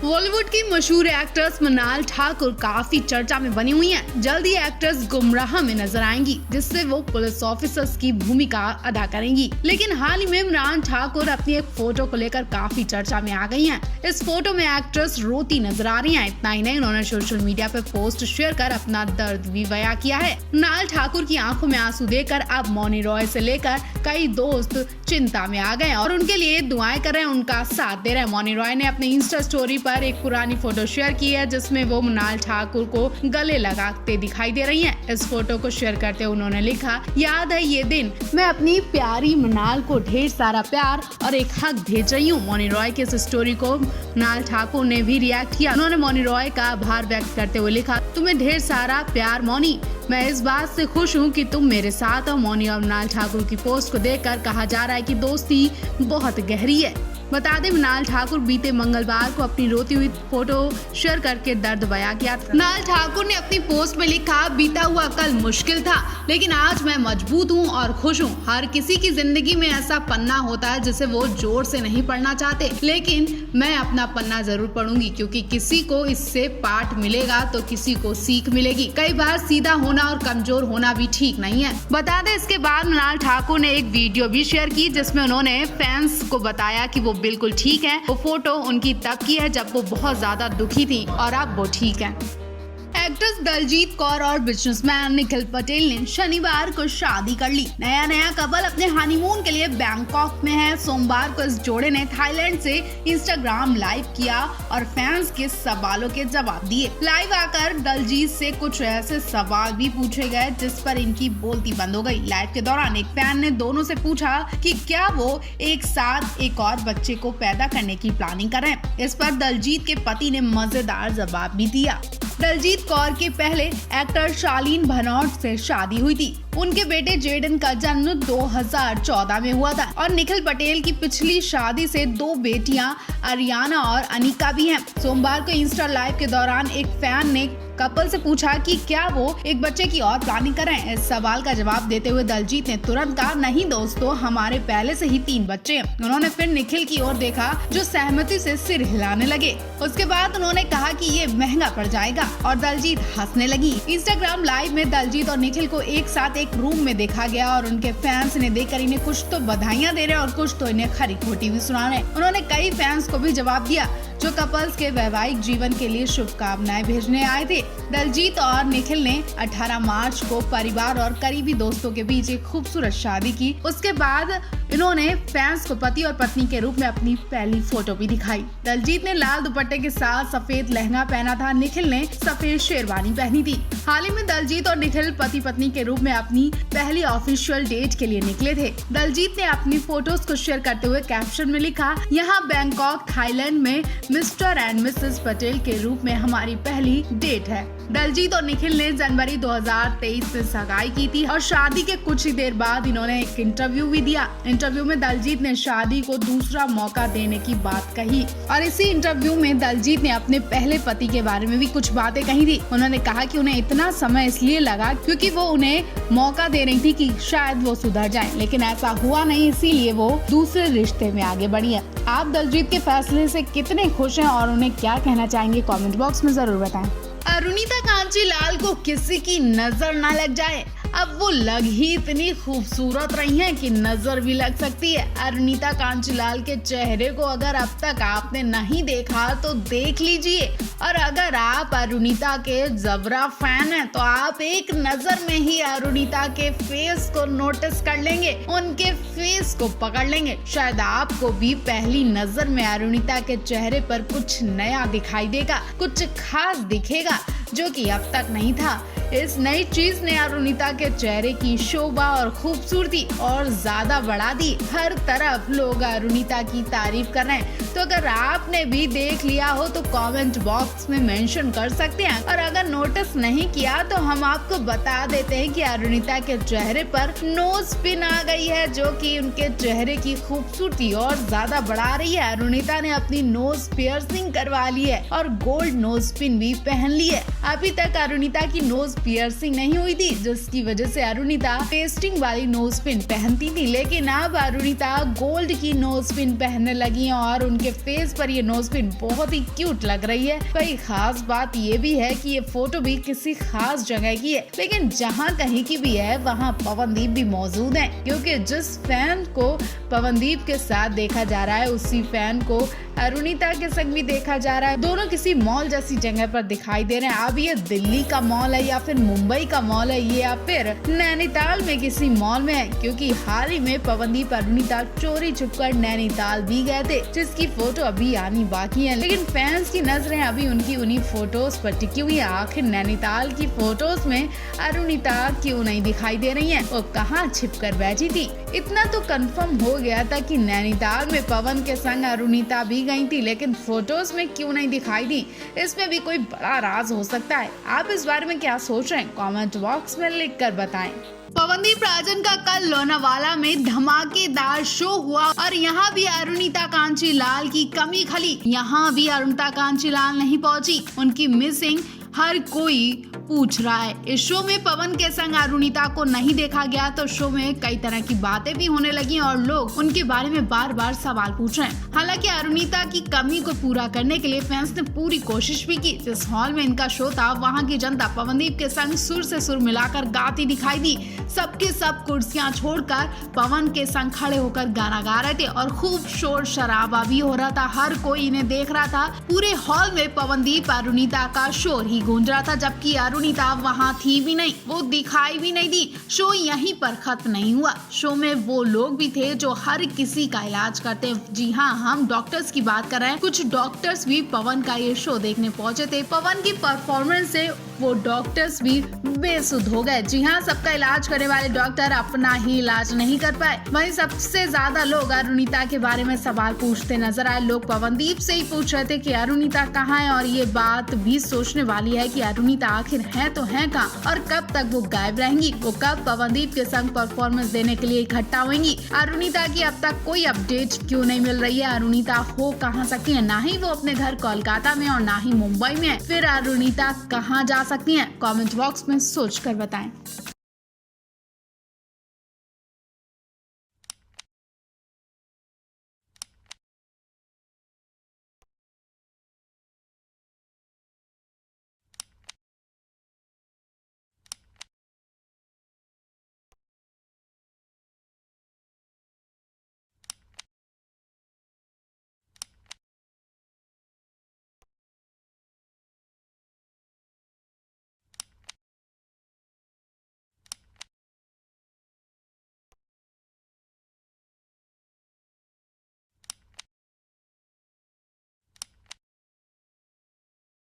बॉलीवुड की मशहूर एक्ट्रेस मृणाल ठाकुर काफी चर्चा में बनी हुई हैं। जल्द ही एक्ट्रेस गुमराह में नजर आएंगी, जिससे वो पुलिस ऑफिसर्स की भूमिका अदा करेंगी। लेकिन हाल ही में मृणाल ठाकुर अपनी एक फोटो को लेकर काफी चर्चा में आ गई हैं। इस फोटो में एक्ट्रेस रोती नजर आ रही हैं। इतना ही नहीं, उन्होंने सोशल मीडिया पे पोस्ट शेयर कर अपना दर्द भी बयां किया है। मृणाल ठाकुर की आंखों में आंसू देखकर अब मौनी रॉय से लेकर कई दोस्त चिंता में आ गए और उनके लिए दुआएं कर रहे हैं, उनका साथ दे रहे हैं। मौनी रॉय ने अपने इंस्टा स्टोरी पर एक पुरानी फोटो शेयर की है, जिसमें वो मृणाल ठाकुर को गले लगाते दिखाई दे रही हैं। इस फोटो को शेयर करते हुए उन्होंने लिखा, याद है ये दिन, मैं अपनी प्यारी मृणाल को ढेर सारा प्यार और एक हक भेज रही हूँ। मौनी रॉय के इस स्टोरी को मृणाल ठाकुर ने भी रिएक्ट किया। उन्होंने मौनी रॉय का आभार व्यक्त करते हुए लिखा, तुम्हें ढेर सारा प्यार मौनी, मैं इस बात से खुश हूँ कि तुम मेरे साथ हो। मौनी और मृणाल ठाकुर की पोस्ट को देखकर कहा जा रहा है कि दोस्ती बहुत गहरी है। बता दें, मृणाल ठाकुर बीते मंगलवार को अपनी रोती हुई फोटो शेयर करके दर्द बयां किया था। मृणाल ठाकुर ने अपनी पोस्ट में लिखा, बीता हुआ कल मुश्किल था, लेकिन आज मैं मजबूत हूँ और खुश हूँ। हर किसी की जिंदगी में ऐसा पन्ना होता है जिसे वो जोर से नहीं पढ़ना चाहते, लेकिन मैं अपना पन्ना जरूर पढ़ूंगी, क्योंकि किसी को इससे पाठ मिलेगा तो किसी को सीख मिलेगी। कई बार सीधा होना और कमजोर होना भी ठीक नहीं है। बता दें, इसके बाद मृणाल ठाकुर ने एक वीडियो भी शेयर की, जिसमें उन्होंने फैंस को बताया कि वो बिल्कुल ठीक है। वो फोटो उनकी तब की है जब वो बहुत ज्यादा दुखी थी और अब वो ठीक है। एक्ट्रेस दलजीत कौर और बिजनेसमैन निखिल पटेल ने शनिवार को शादी कर ली। नया कपल अपने हनीमून के लिए बैंकॉक में है। सोमवार को इस जोड़े ने थाईलैंड से इंस्टाग्राम लाइव किया और फैंस के सवालों के जवाब दिए। लाइव आकर दलजीत से कुछ ऐसे सवाल भी पूछे गए जिस पर इनकी बोलती बंद हो गई। लाइव के दौरान एक फैन ने दोनों से पूछा कि क्या वो एक साथ एक और बच्चे को पैदा करने की प्लानिंग कर रहे हैं। इस पर दलजीत के पति ने मजेदार जवाब भी दिया। दलजीत कौर के पहले एक्टर शालीन भनौट से शादी हुई थी। उनके बेटे जेडन का जन्म 2014 में हुआ था और निखिल पटेल की पिछली शादी से 2 बेटियां अरियाना और अनिका भी हैं। सोमवार को इंस्टा लाइव के दौरान एक फैन ने कपल से पूछा कि क्या वो एक बच्चे की और प्लानिंग कर रहे हैं। इस सवाल का जवाब देते हुए दलजीत ने तुरंत कहा, नहीं दोस्तों, हमारे पहले से ही 3 बच्चे हैं। उन्होंने फिर निखिल की ओर देखा, जो सहमति से सिर हिलाने लगे। उसके बाद उन्होंने कहा कि ये महंगा पड़ जाएगा और दलजीत हंसने लगी। इंस्टाग्राम लाइव में दलजीत और निखिल को एक साथ एक रूम में देखा गया और उनके फैंस ने देखकर इन्हें कुछ तो बधाइयां दे रहे और कुछ तो इन्हें खरी खोटी भी सुना रहे। उन्होंने कई फैंस को भी जवाब दिया जो कपल्स के वैवाहिक जीवन के लिए शुभकामनाएं भेजने आए थे। दलजीत और निखिल ने 18 मार्च को परिवार और करीबी दोस्तों के बीच एक खूबसूरत शादी की। उसके बाद इन्होंने फैंस को पति और पत्नी के रूप में अपनी पहली फोटो भी दिखाई। दलजीत ने लाल दुपट्टे के साथ सफेद लहंगा पहना था। निखिल ने सफेद शेरवानी पहनी थी। हाल ही में दलजीत और निखिल पति पत्नी के रूप में अपनी पहली ऑफिशियल डेट के लिए निकले थे। दलजीत ने अपनी फोटोज को शेयर करते हुए कैप्शन में लिखा, यहाँ बैंकॉक थाईलैंड में मिस्टर एंड मिसेस पटेल के रूप में हमारी पहली डेट है। दलजीत और निखिल ने जनवरी 2023 में सगाई की थी और शादी के कुछ ही देर बाद इन्होंने एक इंटरव्यू भी दिया। इंटरव्यू में दलजीत ने शादी को दूसरा मौका देने की बात कही और इसी इंटरव्यू में दलजीत ने अपने पहले पति के बारे में भी कुछ बातें कही थी। उन्होंने कहा कि उन्हें इतना समय इसलिए लगा क्योंकि वो उन्हें मौका दे रही थी कि शायद वो सुधर जाए, लेकिन ऐसा हुआ नहीं, इसीलिए वो दूसरे रिश्ते में आगे बढ़ी है। आप दलजीत के फैसले से कितने खुश हैं और उन्हें क्या कहना चाहेंगे, कमेंट बॉक्स में जरूर बताएं। अरुणिता कांचीलाल को किसी की नजर न लग जाए। अब वो लग ही इतनी खूबसूरत रही हैं कि नजर भी लग सकती है। अरुणिता कांचीलाल के चेहरे को अगर अब तक आपने नहीं देखा तो देख लीजिए, और अगर आप अरुणिता के जबरा फैन हैं तो आप एक नजर में ही अरुणिता के फेस को नोटिस कर लेंगे, उनके फेस को पकड़ लेंगे। शायद आपको भी पहली नजर में अरुणिता के चेहरे पर कुछ नया दिखाई देगा, कुछ खास दिखेगा जो कि अब तक नहीं था। इस नई चीज ने अरुणिता के चेहरे की शोभा और खूबसूरती और ज्यादा बढ़ा दी। हर तरफ लोग अरुणिता की तारीफ कर रहे हैं, तो अगर आपने भी देख लिया हो तो कमेंट बॉक्स में मेंशन कर सकते हैं, और अगर नोटिस नहीं किया तो हम आपको बता देते हैं कि अरुणिता के चेहरे पर नोज पिन आ गई है, जो कि उनके चेहरे की खूबसूरती और ज्यादा बढ़ा रही है। अरुणिता ने अपनी नोज पियर्सिंग करवा ली है और गोल्ड नोज पिन भी पहन ली है। अभी तक अरुणिता की नोज पियर्सिंग नहीं हुई थी, जिसकी वजह से अरुणिता पेस्टिंग वाली नोज पिन पहनती थी, लेकिन अब अरुणिता गोल्ड की नोज पिन पहनने लगी है और उनके फेस पर ये नोज पिन बहुत ही क्यूट लग रही है। वही खास बात ये भी है कि ये फोटो भी किसी खास जगह की है, लेकिन जहाँ कहीं की भी है वहाँ पवनदीप भी मौजूद है, क्योंकि जिस फैन को पवनदीप के साथ देखा जा रहा है उसी फैन को अरुणिता के संग भी देखा जा रहा है। दोनों किसी मॉल जैसी जगह पर दिखाई दे रहे हैं। अब ये दिल्ली का मॉल है या फिर मुंबई का मॉल है या फिर नैनीताल में किसी मॉल में है, क्योंकि हाल ही में पवनदीप अरुणिता चोरी छुपकर नैनीताल भी गए थे, जिसकी फोटो अभी आनी बाकी है, लेकिन फैंस की नजरें अभी उनकी उन्हीं फोटोज पर टिकी हुई है। आखिर नैनीताल की फोटोज में अरुणिता क्यों नहीं दिखाई दे रही है, वो कहाँ छिप कर बैठी थी। इतना तो कंफर्म हो गया था कि नैनीताल में पवन के संग अरुणिता भी गई थी, लेकिन फोटोज में क्यों नहीं दिखाई दी, इसमें भी कोई बड़ा राज हो सकता है। आप इस बारे में क्या सोच रहे हैं, कमेंट बॉक्स में लिख कर बताएं। पवनदीप राजन का कल लोनावाला में धमाकेदार शो हुआ और यहाँ भी अरुणिता कांचीलाल की कमी खली। यहाँ भी अरुणिता कांचीलाल नहीं पहुंची, उनकी मिसिंग हर कोई पूछ रहा है। इस शो में पवन के संग अरुणिता को नहीं देखा गया तो शो में कई तरह की बातें भी होने लगी और लोग उनके बारे में बार बार सवाल पूछ रहे हैं। हालांकि अरुणिता की कमी को पूरा करने के लिए फैंस ने पूरी कोशिश भी की। जिस हॉल में इनका शो था वहां की जनता पवनदीप के संग सुर से सुर मिलाकर गाती दिखाई दी। सबके सब कुर्सियां छोड़कर पवन के संग खड़े होकर गाना गा रहे थे और खूब शोर शराबा भी हो रहा था। हर कोई इन्हें देख रहा था। पूरे हॉल में पवनदीप अरुणिता का शोर ही गूंज रहा था, जबकि अरुणिता वहां थी भी नहीं, वो दिखाई भी नहीं दी। शो यहीं पर खत्म नहीं हुआ। शो में वो लोग भी थे जो हर किसी का इलाज करते हैं। जी हाँ, हम डॉक्टर्स की बात कर रहे हैं। कुछ डॉक्टर्स भी पवन का ये शो देखने पहुंचे थे। पवन की परफॉर्मेंस से वो डॉक्टर्स भी बेसुध हो गए। जी हाँ, सबका इलाज करने वाले डॉक्टर अपना ही इलाज नहीं कर पाए। वहीं सबसे ज्यादा लोग अरुणिता के बारे में सवाल पूछते नजर आए। लोग पवनदीप से ही पूछ रहे थे कि अरुणिता कहाँ है, और ये बात भी सोचने वाली है कि अरुणिता आखिर है तो है कहाँ और कब तक वो गायब रहेंगी। वो कब पवनदीप के संग परफॉर्मेंस देने के लिए इकट्ठा होंगी। अरुणिता की अब तक कोई अपडेट क्यों नहीं मिल रही है। अरुणिता हो कहाँ सकती है, ना ही वो अपने घर कोलकाता में और ना ही मुंबई में है। फिर अरुणिता कहाँ जा सकती है, कमेंट बॉक्स में सोच कर बताएं।